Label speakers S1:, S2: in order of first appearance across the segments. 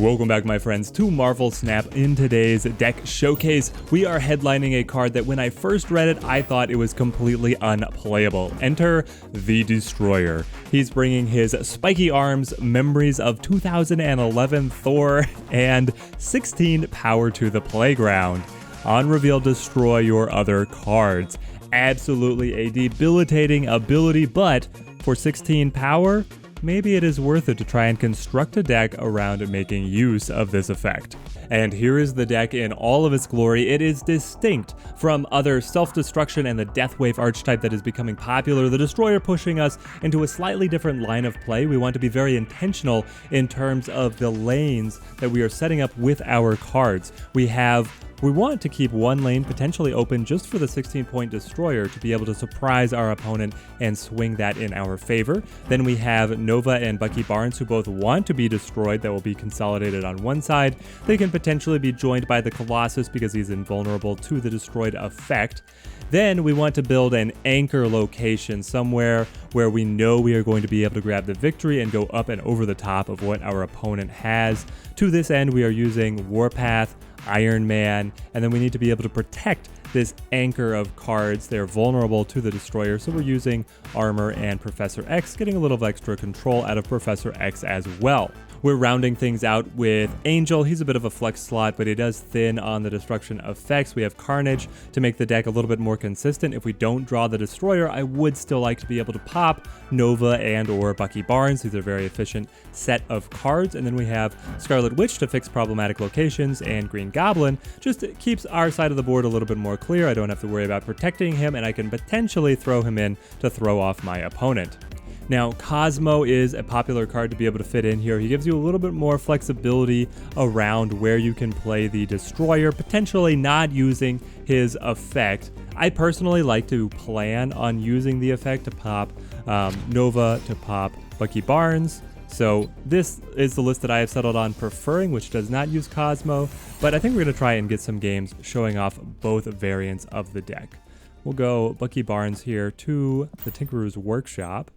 S1: Welcome back, my friends, to Marvel Snap. In today's deck showcase, we are headlining a card that when I first read it, I thought it was completely unplayable. Enter the Destroyer. He's bringing his spiky arms, memories of 2011 Thor, and 16 power to the playground. On reveal, destroy your other cards. Absolutely a debilitating ability, but for 16 power, maybe it is worth it to try and construct a deck around making use of this effect. And here is the deck in all of its glory. It is distinct from other self-destruction and the Deathwave archetype that is becoming popular. The Destroyer pushing us into a slightly different line of play. We want to be very intentional in terms of the lanes that we are setting up with our cards. We want to keep one lane potentially open just for the 16-point Destroyer to be able to surprise our opponent and swing that in our favor. Then we have Nova and Bucky Barns, who both want to be destroyed. That will be consolidated on one side. They can potentially be joined by the Colossus because he's invulnerable to the destroyed effect. Then we want to build an anchor location somewhere where we know we are going to be able to grab the victory and go up and over the top of what our opponent has. To this end, we are using Warpath, Iron Man, and then we need to be able to protect this anchor of cards. They're vulnerable to the Destroyer, so we're using Armor and Professor X, getting a little extra control out of Professor X as well. We're rounding things out with Angel. He's a bit of a flex slot, but he does thin on the destruction effects. We have Carnage to make the deck a little bit more consistent. If we don't draw the Destroyer, I would still like to be able to pop Nova and or Bucky Barns. These are a very efficient set of cards. And then we have Scarlet Witch to fix problematic locations, and Green Goblin just keeps our side of the board a little bit more clear. I don't have to worry about protecting him, and I can potentially throw him in to throw off my opponent. Now, Cosmo is a popular card to be able to fit in here. He gives you a little bit more flexibility around where you can play the Destroyer, potentially not using his effect. I personally like to plan on using the effect to pop Nova, to pop Bucky Barns. So this is the list that I have settled on preferring, which does not use Cosmo, but I think we're going to try and get some games showing off both variants of the deck. We'll go Bucky Barns here to the Tinkerer's Workshop.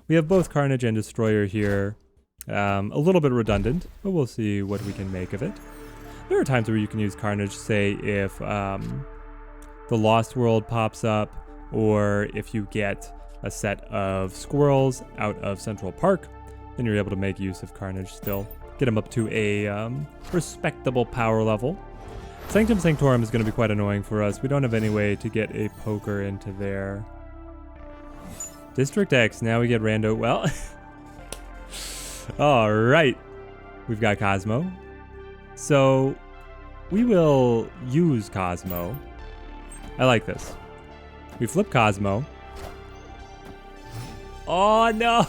S1: We have both Carnage and Destroyer here. A little bit redundant, but we'll see what we can make of it. There are times where you can use Carnage, say if the Lost World pops up, or if you get a set of Squirrels out of Central Park, then you're able to make use of Carnage still. Get him up to a respectable power level. Sanctum Sanctorum is going to be quite annoying for us. We don't have any way to get a poker into there. District X, now we get Rando. Well, all right. We've got Cosmo. So we will use Cosmo. I like this. We flip Cosmo. Oh, no.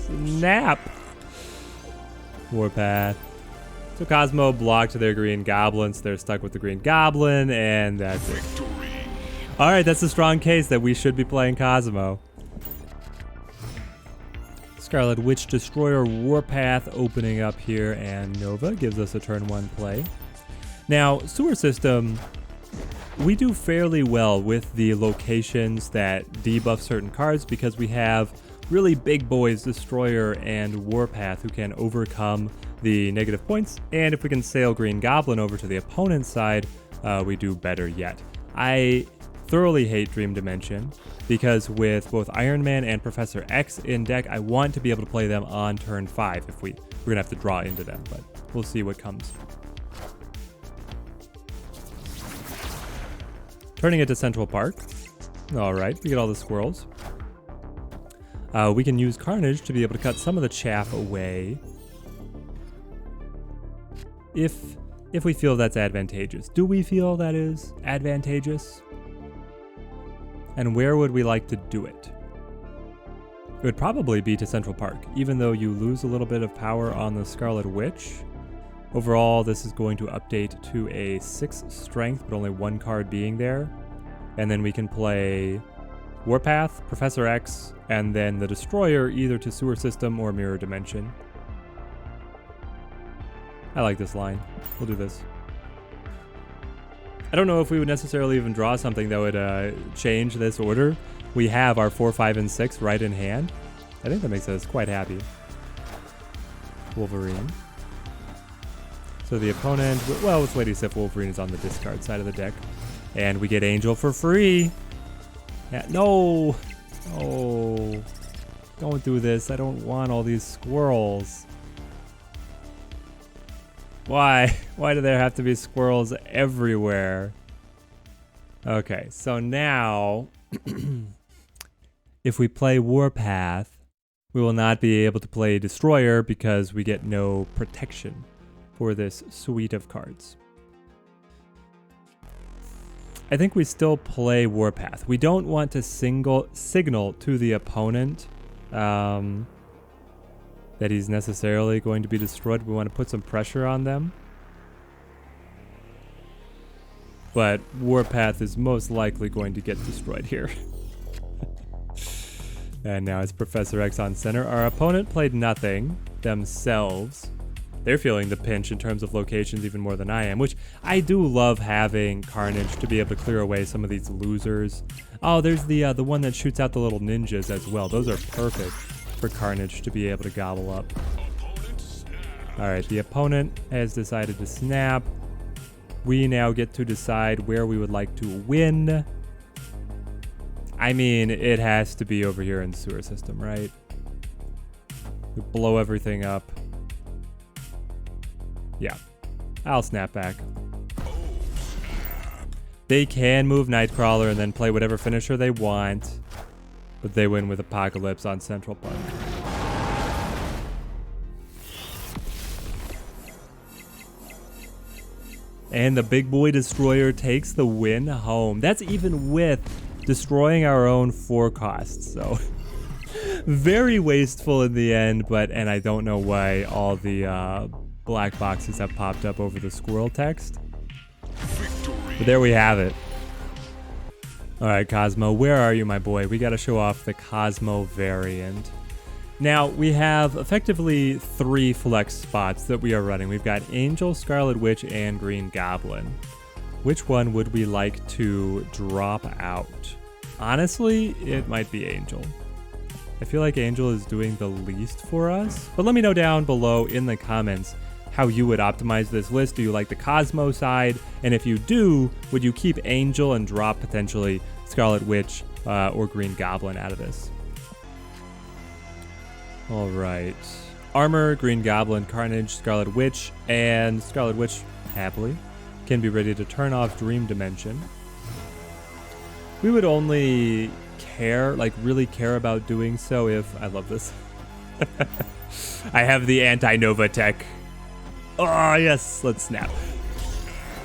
S1: Snap. Warpath. So Cosmo blocked their Green Goblins. They're stuck with the Green Goblin, and that's it. All right, that's a strong case that we should be playing Cosmo. Scarlet Witch, Destroyer, Warpath opening up here, and Nova gives us a turn 1 play. Now, Sewer System, we do fairly well with the locations that debuff certain cards because we have really big boys, Destroyer and Warpath, who can overcome the negative points, and if we can sail Green Goblin over to the opponent's side, we do better yet. I thoroughly hate Dream Dimension because with both Iron Man and Professor X in deck, I want to be able to play them on turn 5 if we're gonna have to draw into them, but we'll see what comes. Turning it to Central Park. All right, we get all the squirrels. We can use Carnage to be able to cut some of the chaff away if we feel that's advantageous. Do we feel that is advantageous? And where would we like to do it? It would probably be to Central Park, even though you lose a little bit of power on the Scarlet Witch. Overall, this is going to update to a 6 strength, but only 1 card being there. And then we can play Warpath, Professor X, and then the Destroyer either to Sewer System or Mirror Dimension. I like this line. We'll do this. I don't know if we would necessarily even draw something that would change this order. We have our 4, 5, and 6 right in hand. I think that makes us quite happy. Wolverine. So the opponent, well, with Lady Sif, Wolverine is on the discard side of the deck. And we get Angel for free. Yeah, no. Oh, don't do this. I don't want all these squirrels. Why? Why do there have to be squirrels everywhere? Okay, so now, if we play Warpath, we will not be able to play Destroyer because we get no protection for this suite of cards. I think we still play Warpath. We don't want to signal to the opponent that he's necessarily going to be destroyed. We want to put some pressure on them. But Warpath is most likely going to get destroyed here. And now it's Professor X on center. Our opponent played nothing themselves. They're feeling the pinch in terms of locations even more than I am, which I do love having Carnage to be able to clear away some of these losers. Oh, there's the one that shoots out the little ninjas as well. Those are perfect for Carnage to be able to gobble up. All right, the opponent has decided to snap. We now get to decide where we would like to win. I mean, it has to be over here in the sewer system, right? We blow everything up. Yeah, I'll snap back. They can move Nightcrawler and then play whatever finisher they want, but they win with Apocalypse on Central Park. And the big boy Destroyer takes the win home. That's even with destroying our own 4 costs, so very wasteful in the end, and I don't know why all the black boxes have popped up over the squirrel text. But there we have it. Alright, Cosmo, where are you, my boy? We gotta show off the Cosmo variant. Now, we have effectively 3 flex spots that we are running. We've got Angel, Scarlet Witch, and Green Goblin. Which one would we like to drop out? Honestly, it might be Angel. I feel like Angel is doing the least for us. But let me know down below in the comments how you would optimize this list. Do you like the Cosmo side? And if you do, would you keep Angel and drop potentially Scarlet Witch or Green Goblin out of this? All right. Armor, Green Goblin, Carnage, Scarlet Witch, and Scarlet Witch, happily, can be ready to turn off Dream Dimension. We would only care, like really care about doing so if, I love this. I have the anti-Nova tech. Oh, yes, let's snap.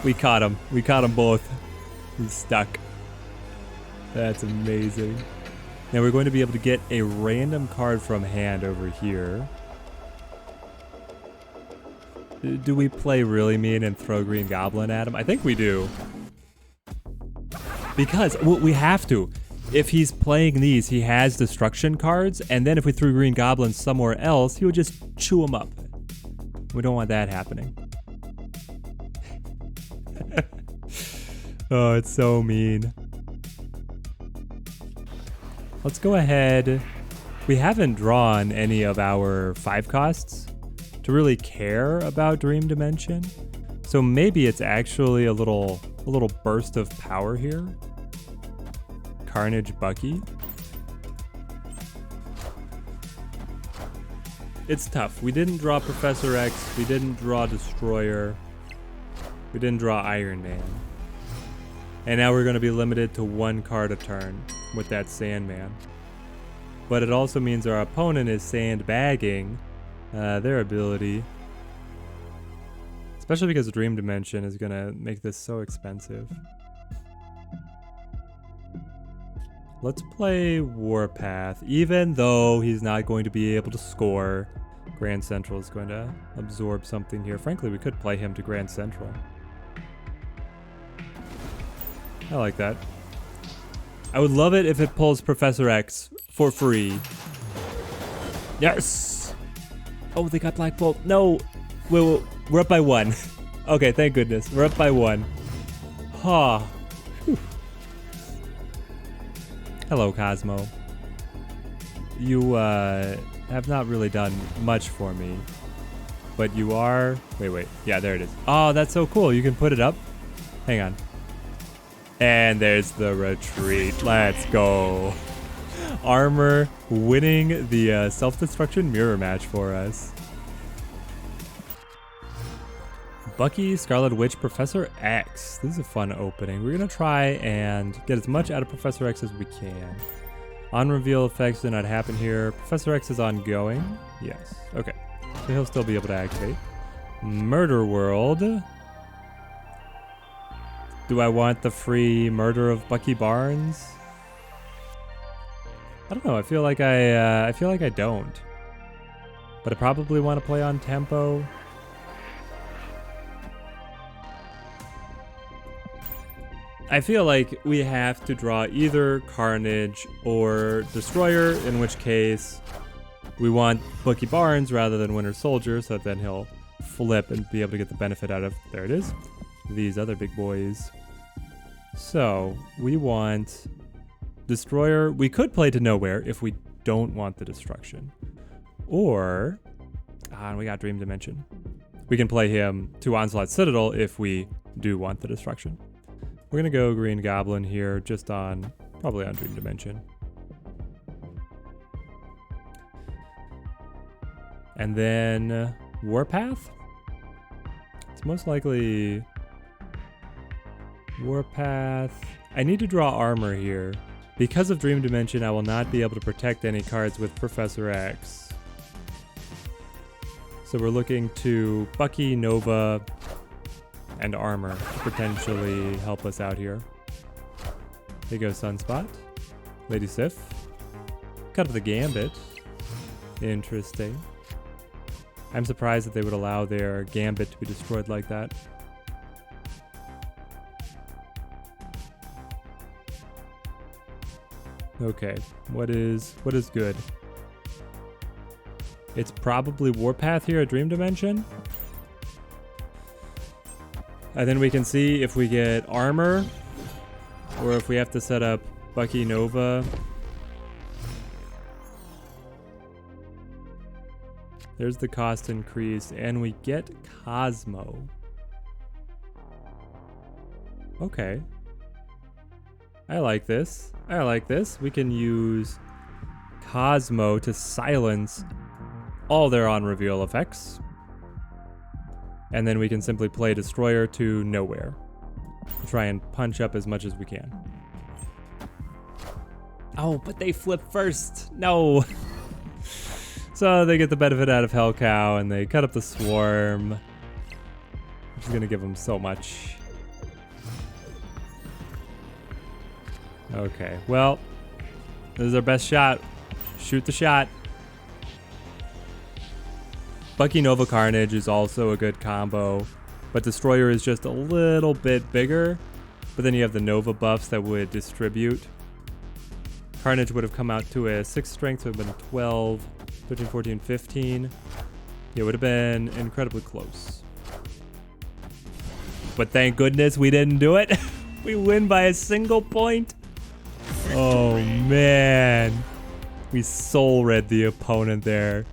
S1: We caught him. We caught them both. He's stuck. That's amazing. Now we're going to be able to get a random card from hand over here. Do we play really mean and throw Green Goblin at him? I think we do. Because, well, we have to. If he's playing these, he has destruction cards, and then if we threw Green Goblin somewhere else, he would just chew him up. We don't want that happening. Oh, it's so mean. Let's go ahead. We haven't drawn any of our 5 costs to really care about Dream Dimension. So maybe it's actually a little burst of power here. Carnage Bucky. It's tough. We didn't draw Professor X. We didn't draw Destroyer. We didn't draw Iron Man. And now we're going to be limited to 1 card a turn with that Sandman. But it also means our opponent is sandbagging their ability. Especially because Dream Dimension is going to make this so expensive. Let's play Warpath. Even though he's not going to be able to score, Grand Central is going to absorb something here. Frankly, we could play him to Grand Central. I like that. I would love it if it pulls Professor X for free. Yes! Oh, they got Black Bolt. No! We're up by 1. Okay, thank goodness. We're up by 1. Ha! Huh. Hello, Cosmo. You have not really done much for me. but you are... Wait. Yeah, there it is. Oh, that's so cool. You can put it up. Hang on. And there's the retreat. Let's go. Armor winning the self-destruction mirror match for us. Bucky, Scarlet Witch, Professor X. This is a fun opening. We're going to try and get as much out of Professor X as we can. On-reveal effects do not happen here. Professor X is ongoing. Yes. Okay. So he'll still be able to activate. Murder World. Do I want the free murder of Bucky Barnes? I don't know. I feel like I don't. But I probably want to play on tempo. I feel like we have to draw either Carnage or Destroyer, in which case we want Bucky Barnes rather than Winter Soldier, so then he'll flip and be able to get the benefit out of, there it is, these other big boys. So we want Destroyer. We could play to Nowhere if we don't want the destruction. Or, we got Dream Dimension. We can play him to Onslaught Citadel if we do want the destruction. We're going to go Green Goblin here, just on, probably on Dream Dimension. And then Warpath? It's most likely Warpath. I need to draw armor here. Because of Dream Dimension, I will not be able to protect any cards with Professor X. So we're looking to Bucky, Nova, and armor to potentially help us out here. Here goes Sunspot. Lady Sif. Cut up the Gambit. Interesting. I'm surprised that they would allow their Gambit to be destroyed like that. Okay, what is good? It's probably Warpath here at Dream Dimension. And then we can see if we get armor or if we have to set up Bucky Nova. There's the cost increase, and we get Cosmo. Okay. I like this. I like this. We can use Cosmo to silence all their on-reveal effects. And then we can simply play Destroyer to Nowhere. Try and punch up as much as we can. Oh, but they flip first. No. So they get the benefit out of Hell Cow and they cut up the Swarm. Which is going to give them so much. Okay, well, this is our best shot. Shoot the shot. Bucky Nova Carnage is also a good combo, but Destroyer is just a little bit bigger. But then you have the Nova buffs that would distribute. Carnage would have come out to a 6 strength, so it would have been 12, 13, 14, 15. It would have been incredibly close. But thank goodness we didn't do it. We win by a single point. Oh man. We soul read the opponent there.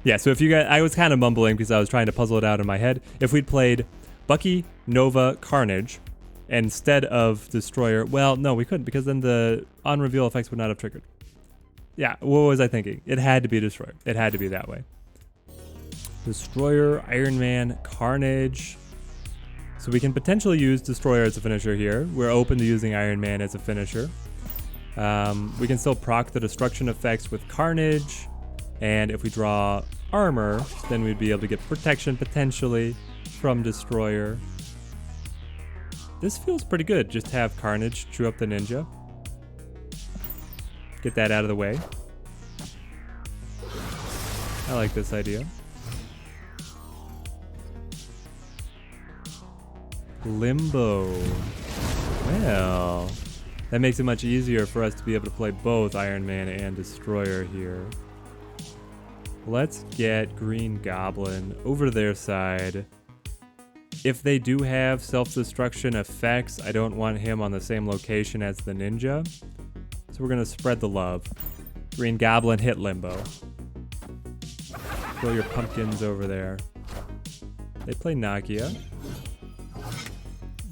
S1: Yeah, so if you guys, I was kind of mumbling because I was trying to puzzle it out in my head. If we'd played Bucky, Nova, Carnage instead of Destroyer, well, no, we couldn't because then the on-reveal effects would not have triggered. Yeah, what was I thinking? It had to be Destroyer. It had to be that way. Destroyer, Iron Man, Carnage. So we can potentially use Destroyer as a finisher here. We're open to using Iron Man as a finisher. We can still proc the destruction effects with Carnage. And if we draw armor, then we'd be able to get protection potentially from Destroyer. This feels pretty good. Just have Carnage chew up the ninja. Get that out of the way. I like this idea. Limbo. Well, that makes it much easier for us to be able to play both Iron Man and Destroyer here. Let's get Green Goblin over to their side. If they do have self-destruction effects, I don't want him on the same location as the ninja. So we're going to spread the love. Green Goblin hit Limbo. Throw your pumpkins over there. They play Nagia.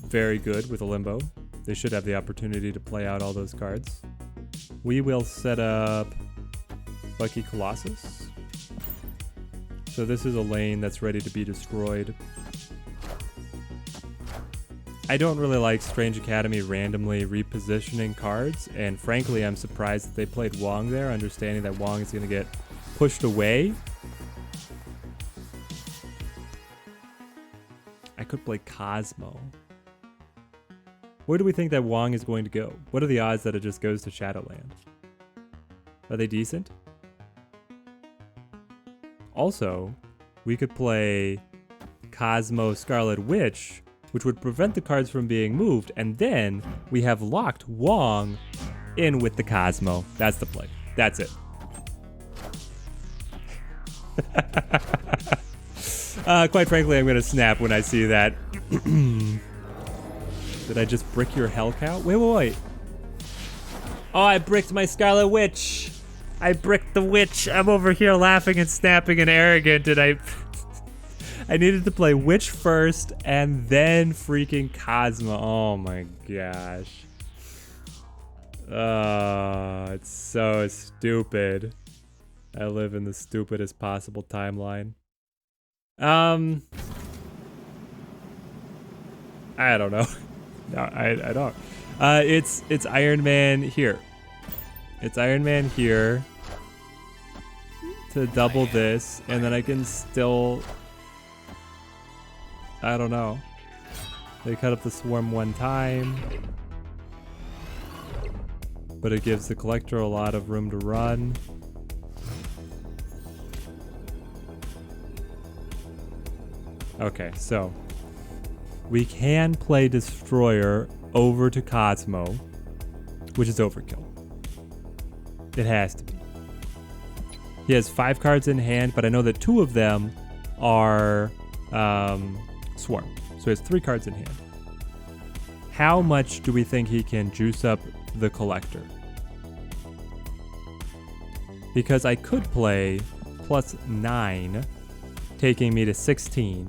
S1: Very good with a Limbo. They should have the opportunity to play out all those cards. We will set up Bucky Colossus. So this is a lane that's ready to be destroyed. I don't really like Strange Academy randomly repositioning cards, and frankly I'm surprised that they played Wong there, understanding that Wong is going to get pushed away. I could play Cosmo. Where do we think that Wong is going to go? What are the odds that it just goes to Shadowland? Are they decent? Also, we could play Cosmo Scarlet Witch, which would prevent the cards from being moved, and then we have locked Wong in with the Cosmo. That's the play. That's it. Quite frankly, I'm gonna snap when I see that. Did I just brick your Hell Cow? Wait. Oh, I bricked my Scarlet Witch. I bricked the witch. I'm over here laughing and snapping and arrogant, and I needed to play Witch first and then freaking Cosmo. Oh my gosh. Oh, it's so stupid. I live in the stupidest possible timeline. I don't know. No, I don't. It's Iron Man here. It's Iron Man here to double this, and then I can still, I don't know. They cut up the swarm one time, but it gives the collector a lot of room to run. Okay, so we can play Destroyer over to Cosmo, which is overkill. It has to be. He has 5 cards in hand, but I know that 2 of them are Swarm. So he has 3 cards in hand. How much do we think he can juice up the collector? Because I could play +9, taking me to 16,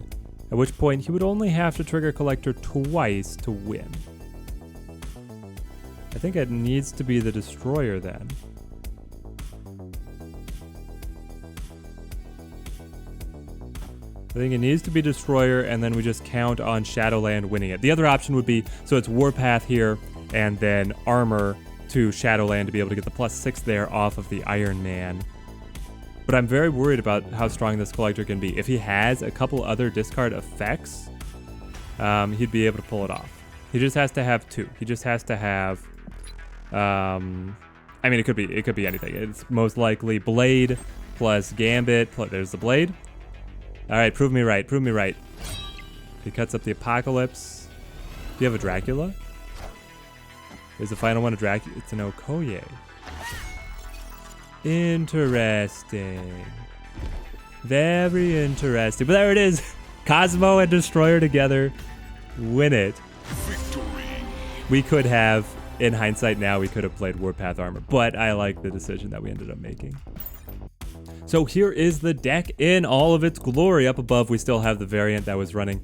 S1: at which point he would only have to trigger collector twice to win. I think it needs to be the Destroyer then. I think it needs to be Destroyer, and then we just count on Shadowland winning it. The other option would be, so it's Warpath here, and then Armor to Shadowland to be able to get the +6 there off of the Iron Man. But I'm very worried about how strong this collector can be. If he has a couple other discard effects, he'd be able to pull it off. He just has to have 2. He just has to have, I mean, it could be anything. It's most likely Blade plus Gambit. There's the Blade. All right, prove me right. Prove me right. He cuts up the Apocalypse. Do you have a Dracula? Is the final one a Dracula? It's an Okoye. Interesting. Very interesting. But there it is. Cosmo and Destroyer together. Win it. Victory. We could have, in hindsight now, we could have played Warpath Armor. But I like the decision that we ended up making. So here is the deck in all of its glory. Up above, we still have the variant that was running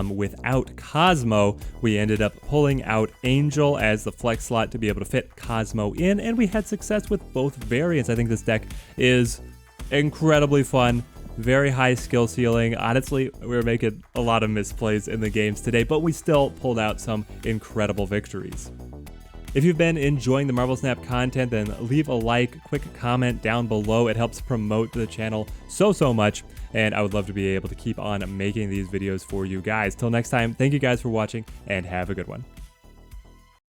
S1: without Cosmo. We ended up pulling out Angel as the flex slot to be able to fit Cosmo in, and we had success with both variants. I think this deck is incredibly fun, very high skill ceiling. Honestly, we were making a lot of misplays in the games today, but we still pulled out some incredible victories. If you've been enjoying the Marvel Snap content, then leave a like, quick comment down below. It helps promote the channel so much, and I would love to be able to keep on making these videos for you guys. Till next time, thank you guys for watching, and have a good one.